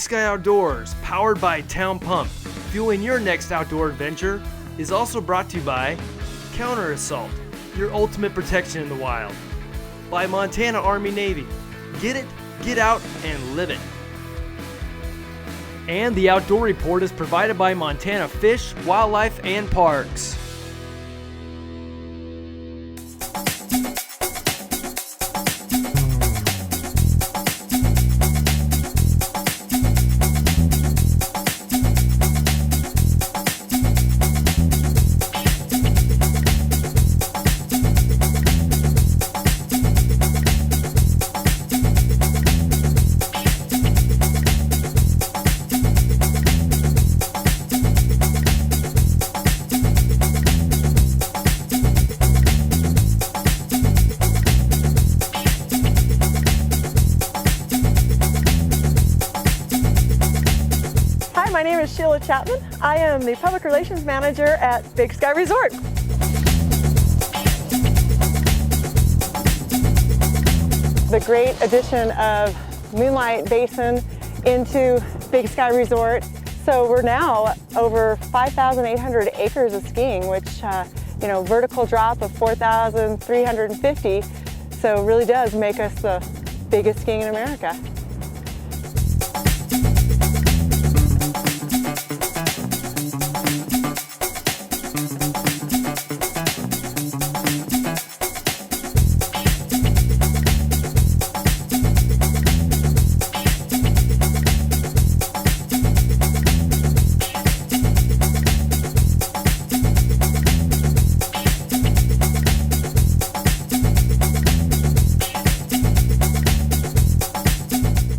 Sky Outdoors, powered by Town Pump, fueling your next outdoor adventure, is also brought to you by Counter Assault, your ultimate protection in the wild. By Montana Army Navy. Get it, get out, and live it. And the Outdoor Report is provided by Montana Fish, Wildlife, and Parks. My name is Sheila Chapman. I am the Public Relations Manager at Big Sky Resort. The great addition of Moonlight Basin into Big Sky Resort. So we're now over 5,800 acres of skiing, which, vertical drop of 4,350. So it really does make us the biggest skiing in America.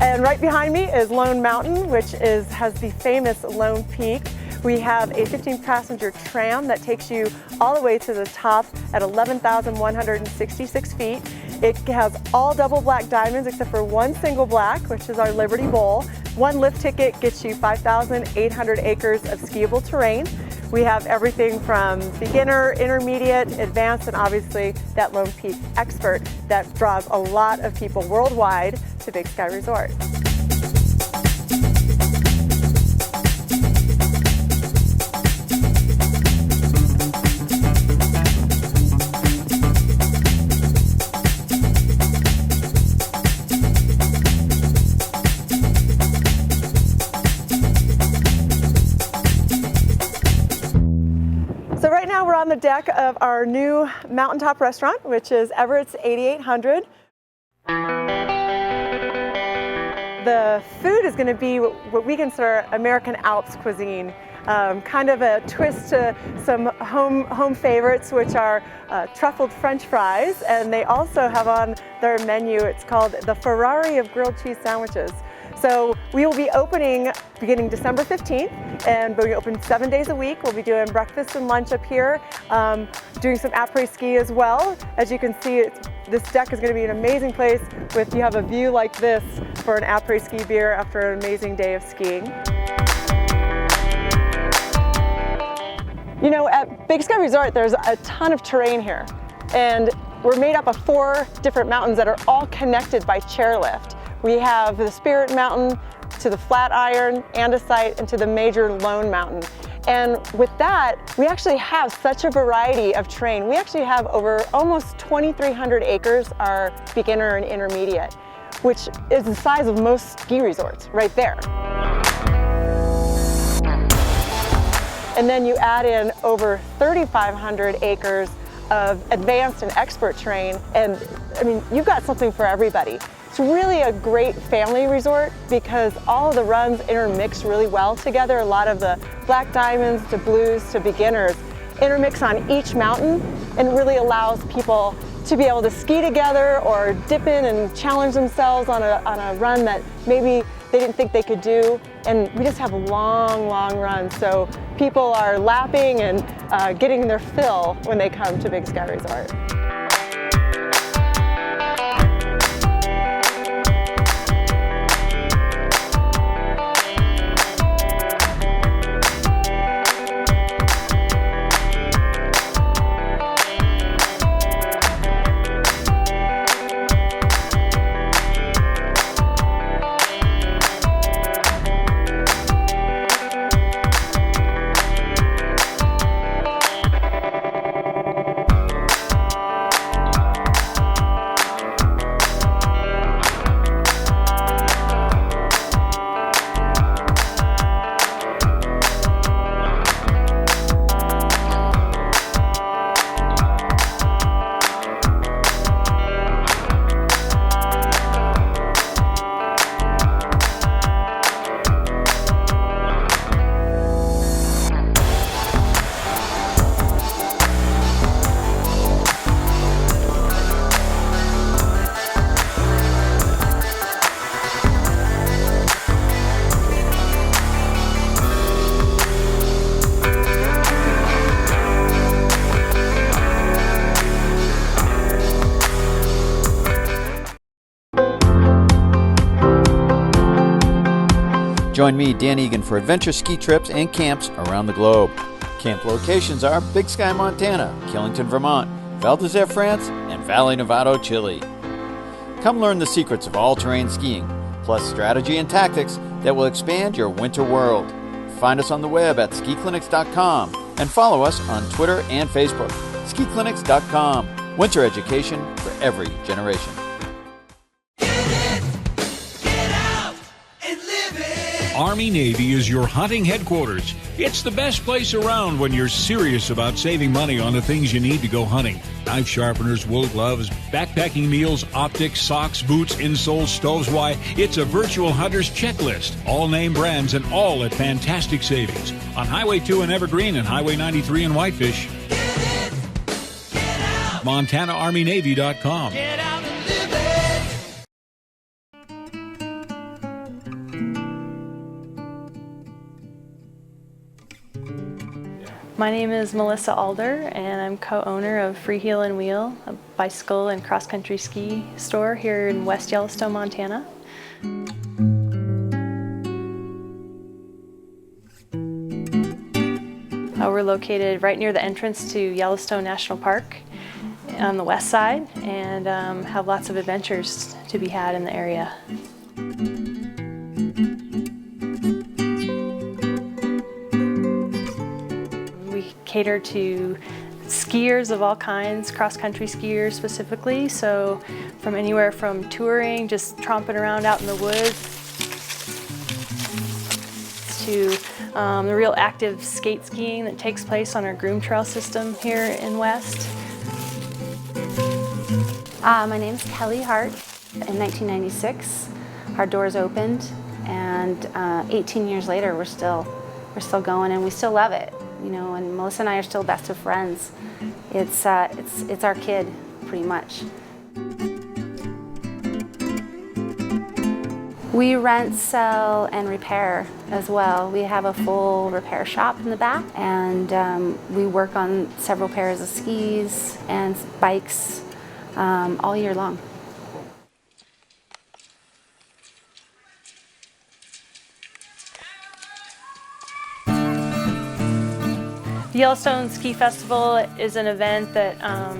And right behind me is Lone Mountain, which has the famous Lone Peak. We have a 15-passenger tram that takes you all the way to the top at 11,166 feet. It has all double black diamonds except for one single black, which is our Liberty Bowl. One lift ticket gets you 5,800 acres of skiable terrain. We have everything from beginner, intermediate, advanced, and obviously that Lone Peak expert that draws a lot of people worldwide to Big Sky Resort. So right now we're on the deck of our new mountaintop restaurant, which is Everett's 8800. The food is going to be what we consider American Alps cuisine, kind of a twist to some home favorites, which are truffled French fries, and they also have on their menu, it's called the Ferrari of grilled cheese sandwiches. So we will be opening beginning December 15th, and we'll be open 7 days a week. We'll be doing breakfast and lunch up here, doing some après-ski as well. As you can see, this deck is going to be an amazing place you have a view like this for an après-ski beer after an amazing day of skiing. You know, at Big Sky Resort, there's a ton of terrain here, and we're made up of 4 different mountains that are all connected by chairlift. We have the Spirit Mountain to the Flatiron, Andesite, and to the major Lone Mountain. And with that, we actually have such a variety of terrain. We actually have over almost 2,300 acres are beginner and intermediate, which is the size of most ski resorts right there. And then you add in over 3,500 acres of advanced and expert terrain, and I mean, you've got something for everybody. It's really a great family resort because all of the runs intermix really well together. A lot of the black diamonds to blues to beginners intermix on each mountain and really allows people to be able to ski together or dip in and challenge themselves on a run that maybe they didn't think they could do. And we just have long runs, so people are lapping and getting their fill when they come to Big Sky Resort. Join me, Dan Egan, for adventure ski trips and camps around the globe. Camp locations are Big Sky, Montana, Killington, Vermont, Val d'Isere, France, and Valle Nevado, Chile. Come learn the secrets of all-terrain skiing, plus strategy and tactics that will expand your winter world. Find us on the web at skiclinics.com and follow us on Twitter and Facebook. skiclinics.com. Winter education for every generation. Army-Navy is your hunting headquarters. It's the best place around when you're serious about saving money on the things you need to go hunting. Knife sharpeners, wool gloves, backpacking meals, optics, socks, boots, insoles, stoves. Why, it's a virtual hunter's checklist. All name brands and all at fantastic savings. On Highway 2 in Evergreen and Highway 93 in Whitefish. MontanaArmyNavy.com. Get out and live it. My name is Melissa Alder, and I'm co-owner of Free Heel and Wheel, a bicycle and cross-country ski store here in West Yellowstone, Montana. We're located right near the entrance to Yellowstone National Park on the west side, and have lots of adventures to be had in the area. We cater to skiers of all kinds, cross-country skiers specifically, so from anywhere from touring, just tromping around out in the woods, to the real active skate skiing that takes place on our groom trail system here in West. My name's Kelly Hart. In 1996, our doors opened, and 18 years later, we're still going, and we still love it. You know, and Melissa and I are still best of friends. It's our kid, pretty much. We rent, sell, and repair as well. We have a full repair shop in the back, and we work on several pairs of skis and bikes all year long. The Yellowstone Ski Festival is an event that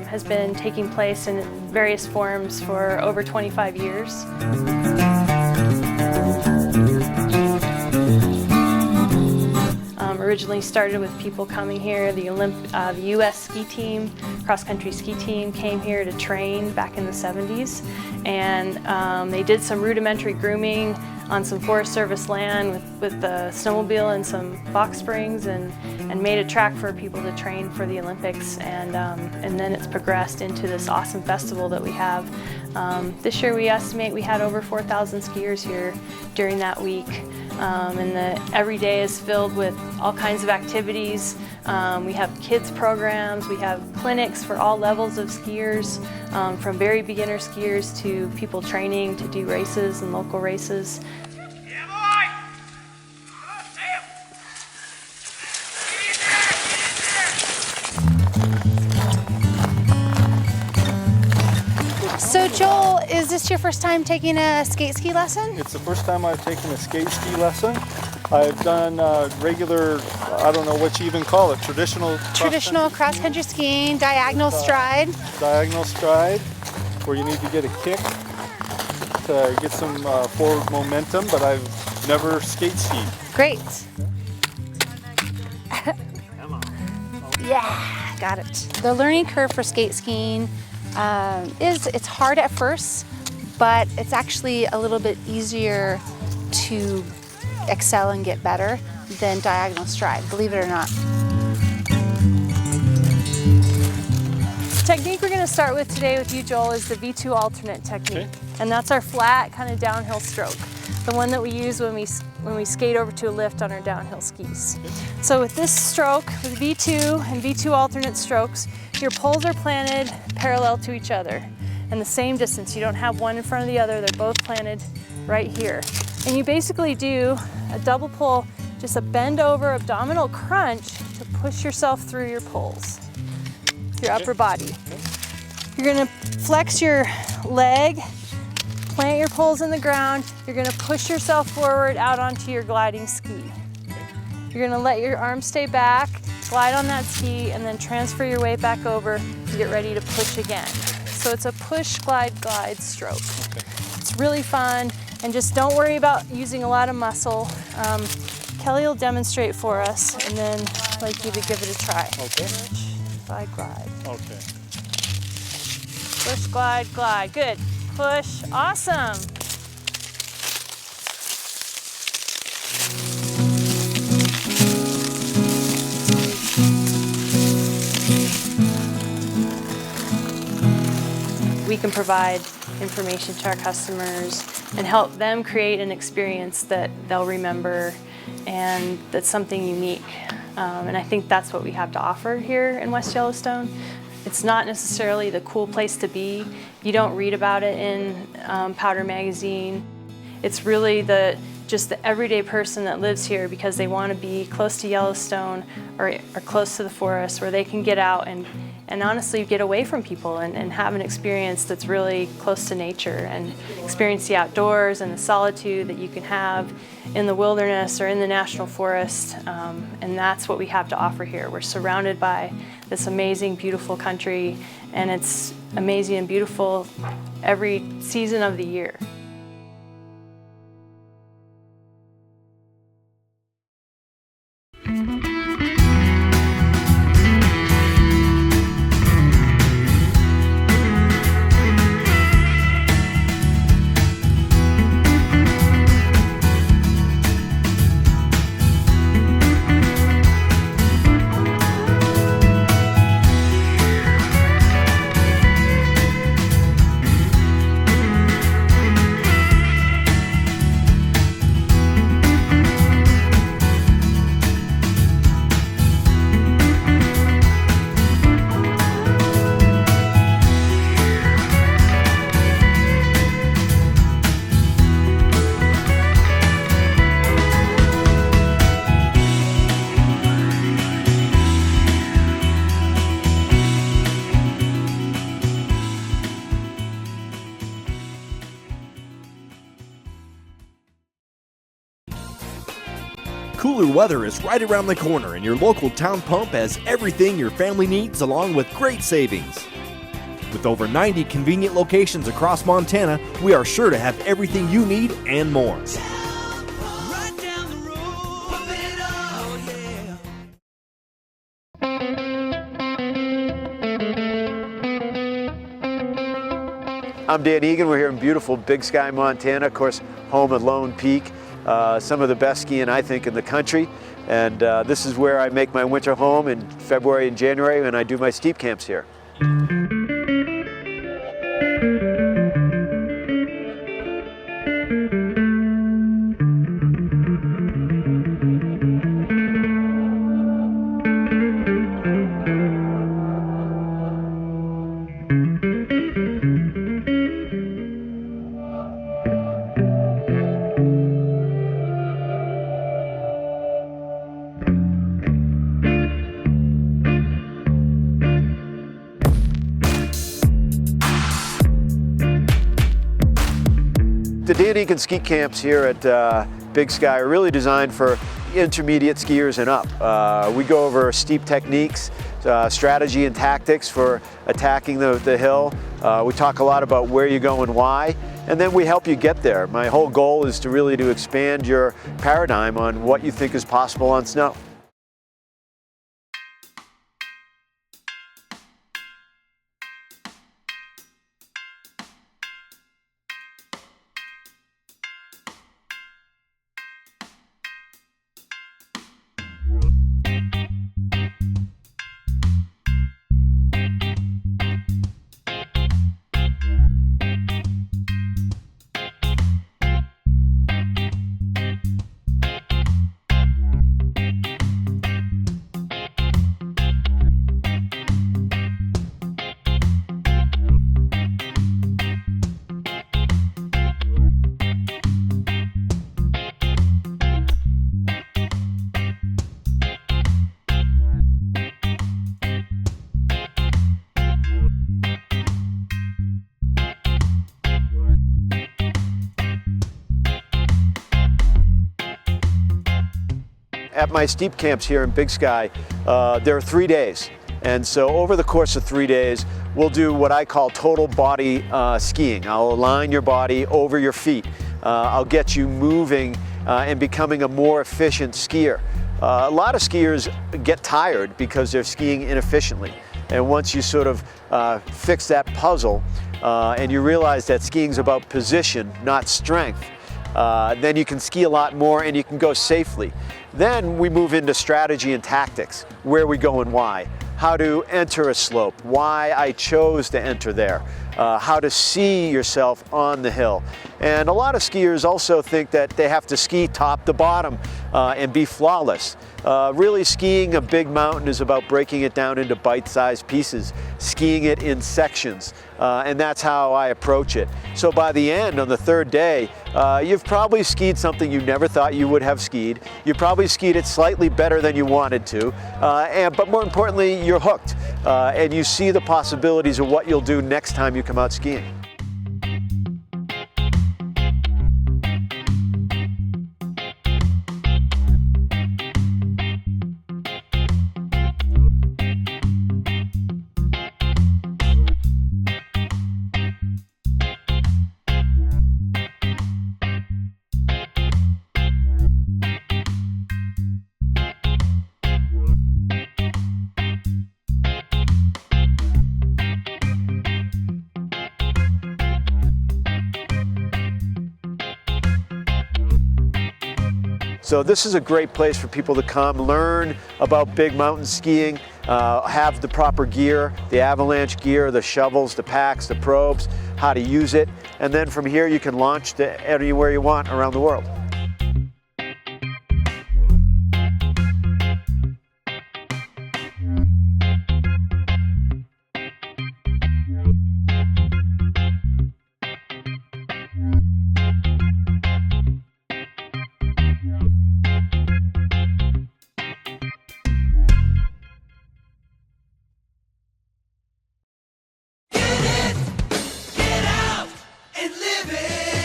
has been taking place in various forms for over 25 years. Originally started with people coming here. The U.S. ski team, cross-country ski team, came here to train back in the 70s, and they did some rudimentary grooming on some Forest Service land with the snowmobile and some box springs, and made a track for people to train for the Olympics, and then it's progressed into this awesome festival that we have. This year we estimate we had over 4,000 skiers here during that week. And every day is filled with all kinds of activities. We have kids programs, we have clinics for all levels of skiers, from very beginner skiers to people training to do races and local races. Yeah, boy! Come on, Sam! Get in there! So Joel, is this your first time taking a skate ski lesson? It's the first time I've taken a skate ski lesson. I've done regular, I don't know what you even call it, traditional cross-country skiing, diagonal stride. Diagonal stride, where you need to get a kick to get some forward momentum, but I've never skate skied. Great. Yeah, got it. The learning curve for skate skiing it's hard at first, but it's actually a little bit easier to excel and get better than diagonal stride, believe it or not. The technique we're going to start with today with you, Joel, is the V2 alternate technique. Okay. And that's our flat kind of downhill stroke, the one that we use when we skate over to a lift on our downhill skis. Okay. So with this stroke, with V2 and V2 alternate strokes, your poles are planted parallel to each other and the same distance. You don't have one in front of the other, they're both planted right here. And you basically do a double pull, just a bend over abdominal crunch to push yourself through your poles, your upper body. You're gonna flex your leg plant your poles in the ground. You're gonna push yourself forward out onto your gliding ski. You're gonna let your arms stay back, glide on that ski, and then transfer your weight back over to get ready to push again. So it's a push, glide, glide stroke. Okay. It's really fun, and just don't worry about using a lot of muscle. Kelly will demonstrate for us, and then I'd like you to give it a try. Okay. Push, glide, glide. Okay. Push, glide, glide. Good. Push. Awesome. We can provide information to our customers and help them create an experience that they'll remember and that's something unique. And I think that's what we have to offer here in West Yellowstone. It's not necessarily the cool place to be. You don't read about it in Powder Magazine. It's really just the everyday person that lives here because they want to be close to Yellowstone or close to the forest where they can get out and honestly get away from people and have an experience that's really close to nature and experience the outdoors and the solitude that you can have in the wilderness or in the national forest. And that's what we have to offer here. We're surrounded by this amazing, beautiful country, and it's amazing and beautiful every season of the year. Cooler weather is right around the corner, and your local town pump has everything your family needs along with great savings. With over 90 convenient locations across Montana, we are sure to have everything you need and more. I'm Dan Egan. We're here in beautiful Big Sky, Montana, of course, home of Lone Peak. Some of the best skiing, I think, in the country. And this is where I make my winter home in February and January, and I do my steep camps here. The Dan Egan ski camps here at Big Sky are really designed for intermediate skiers and up. We go over steep techniques, strategy and tactics for attacking the hill. We talk a lot about where you go and why, and then we help you get there. My whole goal is to really expand your paradigm on what you think is possible on snow. at my steep camps here in Big Sky, there are 3 days. And so over the course of 3 days, we'll do what I call total body skiing. I'll align your body over your feet. I'll get you moving and becoming a more efficient skier. A lot of skiers get tired because they're skiing inefficiently. And once you sort of fix that puzzle and you realize that skiing's about position, not strength, then you can ski a lot more and you can go safely. Then we move into strategy and tactics, where we go and why. How to enter a slope, why I chose to enter there, how to see yourself on the hill. And a lot of skiers also think that they have to ski top to bottom and be flawless. Really, skiing a big mountain is about breaking it down into bite-sized pieces, skiing it in sections, and that's how I approach it. So by the end, on the 3rd day, you've probably skied something you never thought you would have skied. You probably skied it slightly better than you wanted to, but more importantly, you're hooked, and you see the possibilities of what you'll do next time you come out skiing. So this is a great place for people to come, learn about big mountain skiing, have the proper gear, the avalanche gear, the shovels, the packs, the probes, how to use it, and then from here you can launch to anywhere you want around the world.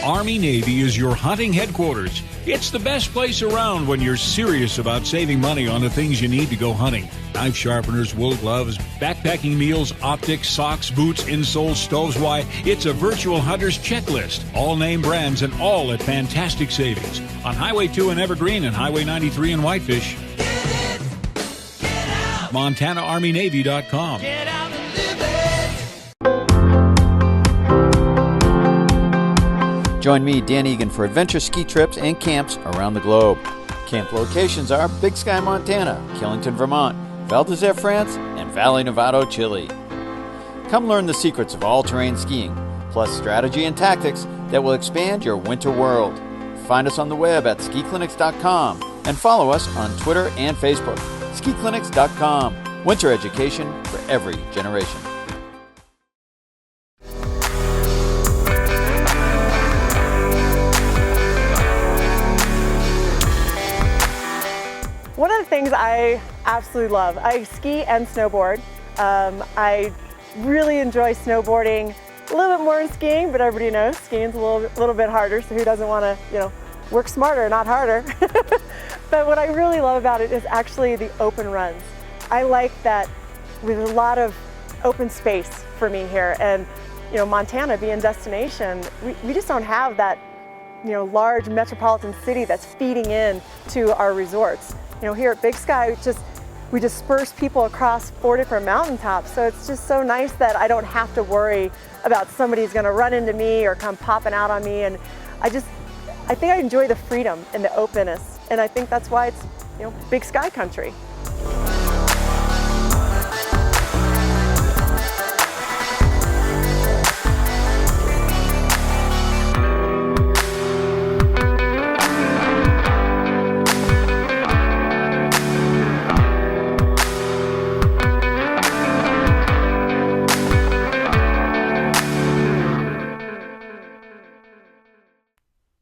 Army-Navy is your hunting headquarters. It's the best place around when you're serious about saving money on the things you need to go hunting. Knife sharpeners, wool gloves, backpacking meals, optics, socks, boots, insoles, stoves. Why, it's a virtual hunter's checklist. All name brands and all at fantastic savings. On Highway 2 in Evergreen and Highway 93 in Whitefish. MontanaArmyNavy.com. Join me, Dan Egan, for adventure ski trips and camps around the globe. Camp locations are Big Sky, Montana, Killington, Vermont, Val d'Isere, France, and Valle Nevado, Chile. Come learn the secrets of all-terrain skiing, plus strategy and tactics that will expand your winter world. Find us on the web at skiclinics.com and follow us on Twitter and Facebook. skiclinics.com. Winter education for every generation. One of the things I absolutely love, I ski and snowboard. I really enjoy snowboarding a little bit more than skiing, but everybody knows skiing's a little bit harder, so who doesn't want to, work smarter, not harder. But what I really love about it is actually the open runs. I like that with a lot of open space for me here, and Montana being a destination, we just don't have that large metropolitan city that's feeding in to our resorts. Here at Big Sky, we disperse people across 4 different mountaintops, so it's just so nice that I don't have to worry about somebody's gonna run into me or come popping out on me, and I think I enjoy the freedom and the openness, and I think that's why it's Big Sky country.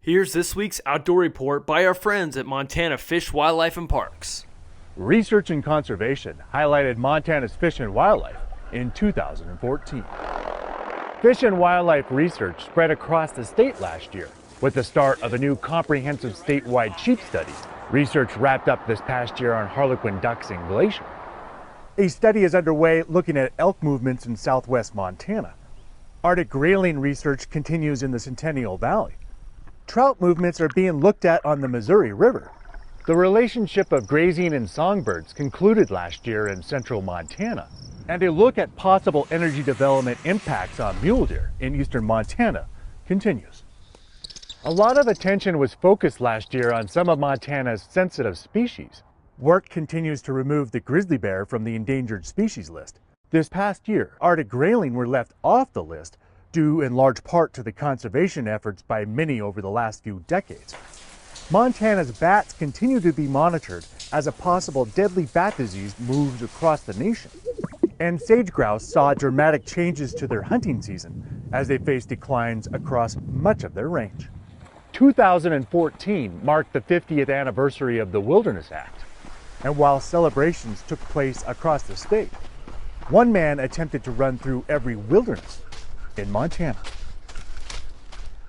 Here's this week's outdoor report by our friends at Montana Fish, Wildlife, and Parks. Research and conservation highlighted Montana's fish and wildlife in 2014. Fish and wildlife research spread across the state last year with the start of a new comprehensive statewide sheep study Research wrapped up this past year on Harlequin ducks in Glacier. A study is underway looking at elk movements in southwest Montana. Arctic grayling research continues in the Centennial Valley. Trout movements are being looked at on the Missouri River. The relationship of grazing and songbirds concluded last year in central Montana, and a look at possible energy development impacts on mule deer in eastern Montana continues. A lot of attention was focused last year on some of Montana's sensitive species. Work continues to remove the grizzly bear from the endangered species list. This past year, Arctic grayling were left off the list due in large part to the conservation efforts by many over the last few decades. Montana's bats continue to be monitored as a possible deadly bat disease moves across the nation. And sage grouse saw dramatic changes to their hunting season as they faced declines across much of their range. 2014 marked the 50th anniversary of the Wilderness Act. And while celebrations took place across the state, one man attempted to run through every wilderness in Montana.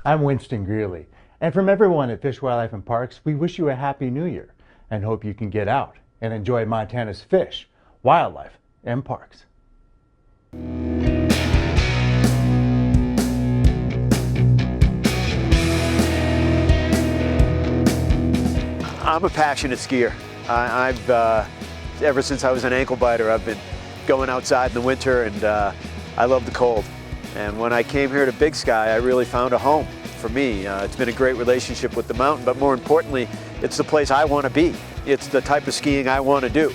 I'm Winston Greeley, and from everyone at Fish, Wildlife, and Parks, we wish you a Happy New Year and hope you can get out and enjoy Montana's fish, wildlife, and parks. I'm a passionate skier. I've ever since I was an ankle biter, I've been going outside in the winter, and I love the cold. And when I came here to Big Sky, I really found a home for me. It's been a great relationship with the mountain, but more importantly, it's the place I want to be. It's the type of skiing I want to do.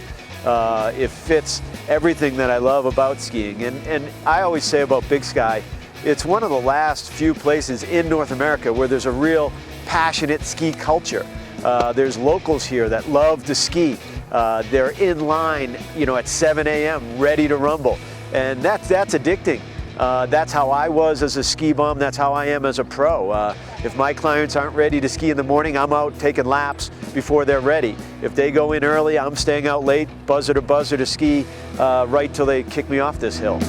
It fits everything that I love about skiing. And I always say about Big Sky, it's one of the last few places in North America where there's a real passionate ski culture. There's locals here that love to ski. They're in line, at 7 a.m. ready to rumble. And that's addicting. That's how I was as a ski bum. That's how I am as a pro. If my clients aren't ready to ski in the morning, I'm out taking laps before they're ready. If they go in early, I'm staying out late, buzzer to ski, right till they kick me off this hill.